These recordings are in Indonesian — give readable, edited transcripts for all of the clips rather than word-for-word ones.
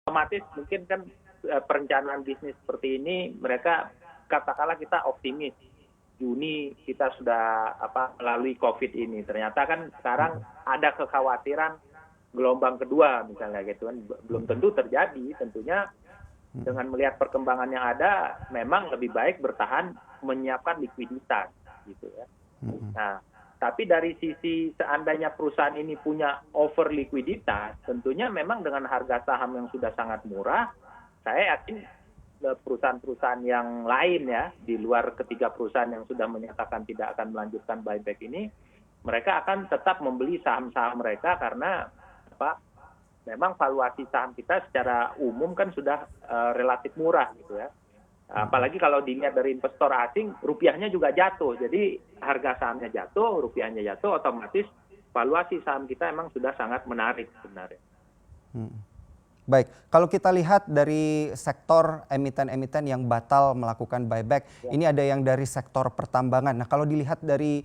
otomatis mungkin kan perencanaan bisnis seperti ini mereka katakanlah kita optimis Juni kita sudah melalui COVID ini. Ternyata kan sekarang ada kekhawatiran gelombang kedua misalnya gitu kan, belum tentu terjadi. Tentunya dengan melihat perkembangan yang ada memang lebih baik bertahan menyiapkan likuiditas gitu ya. Nah, tapi dari sisi seandainya perusahaan ini punya over likuiditas, tentunya memang dengan harga saham yang sudah sangat murah, saya yakin perusahaan-perusahaan yang lain ya, di luar ketiga perusahaan yang sudah menyatakan tidak akan melanjutkan buyback ini, mereka akan tetap membeli saham-saham mereka karena memang valuasi saham kita secara umum kan sudah relatif murah gitu ya. Apalagi kalau dilihat dari investor asing, rupiahnya juga jatuh. Jadi harga sahamnya jatuh, rupiahnya jatuh, otomatis valuasi saham kita emang sudah sangat menarik sebenarnya. Baik, kalau kita lihat dari sektor emiten-emiten yang batal melakukan buyback, ini ada yang dari sektor pertambangan. Nah, kalau dilihat dari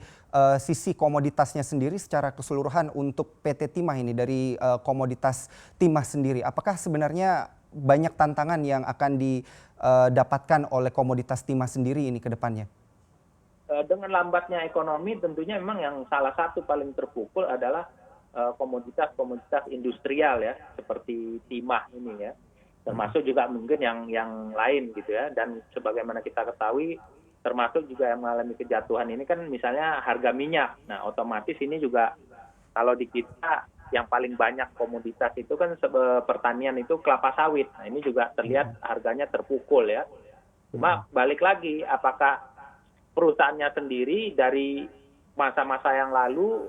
sisi komoditasnya sendiri secara keseluruhan untuk PT Timah ini, dari komoditas Timah sendiri, apakah sebenarnya banyak tantangan yang akan didapatkan oleh komoditas Timah sendiri ini ke depannya? Dengan lambatnya ekonomi tentunya memang yang salah satu paling terpukul adalah komoditas-komoditas industrial ya, seperti timah ini ya, termasuk juga mungkin yang lain gitu ya. Dan sebagaimana kita ketahui, termasuk juga yang mengalami kejatuhan ini kan misalnya harga minyak. Nah, otomatis ini juga kalau di kita yang paling banyak komoditas itu kan pertanian itu kelapa sawit. Nah, ini juga terlihat harganya terpukul ya. Cuma balik lagi, apakah perusahaannya sendiri dari masa-masa yang lalu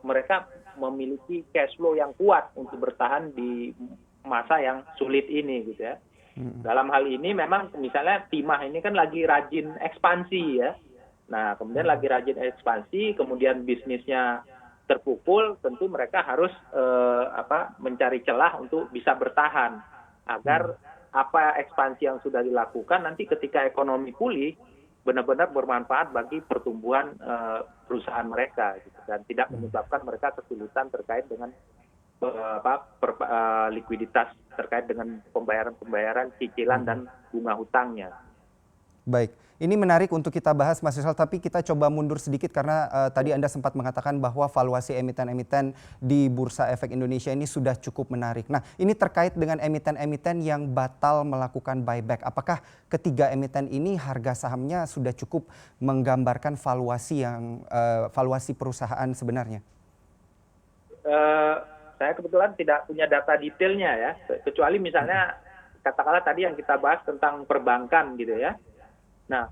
mereka memiliki cash flow yang kuat untuk bertahan di masa yang sulit ini gitu ya. Dalam hal ini memang misalnya Timah ini kan lagi rajin ekspansi ya. Nah, kemudian lagi rajin ekspansi, kemudian bisnisnya terpukul, tentu mereka harus mencari celah untuk bisa bertahan agar ekspansi yang sudah dilakukan nanti ketika ekonomi pulih benar-benar bermanfaat bagi pertumbuhan perusahaan mereka gitu, dan tidak menyebabkan mereka kesulitan terkait dengan likuiditas terkait dengan pembayaran cicilan dan bunga hutangnya. Baik, ini menarik untuk kita bahas Mas Rizal, tapi kita coba mundur sedikit karena tadi Anda sempat mengatakan bahwa valuasi emiten-emiten di Bursa Efek Indonesia ini sudah cukup menarik. Nah, ini terkait dengan emiten-emiten yang batal melakukan buyback. Apakah ketiga emiten ini harga sahamnya sudah cukup menggambarkan valuasi perusahaan sebenarnya? Saya kebetulan tidak punya data detailnya ya, kecuali misalnya katakanlah tadi yang kita bahas tentang perbankan gitu ya. Nah,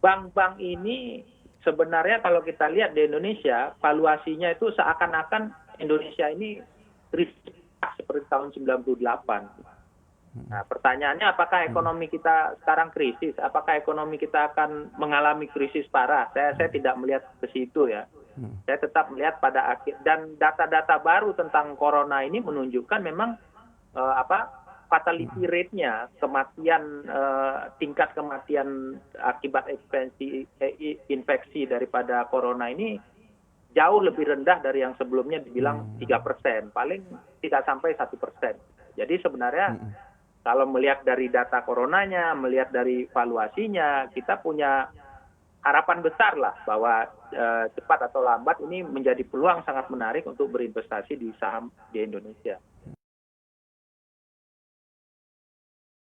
bank-bank ini sebenarnya kalau kita lihat di Indonesia, valuasinya itu seakan-akan Indonesia ini krisis seperti tahun 98. Nah, pertanyaannya apakah ekonomi kita sekarang krisis? Apakah ekonomi kita akan mengalami krisis parah? Saya tidak melihat ke situ ya. Saya tetap melihat pada akhir, dan data-data baru tentang corona ini menunjukkan memang fatality rate-nya, tingkat kematian akibat infeksi daripada corona ini jauh lebih rendah dari yang sebelumnya dibilang 3%, paling tidak sampai 1%. Jadi sebenarnya kalau melihat dari data coronanya, melihat dari valuasinya, kita punya harapan besar lah bahwa cepat atau lambat ini menjadi peluang sangat menarik untuk berinvestasi di saham di Indonesia.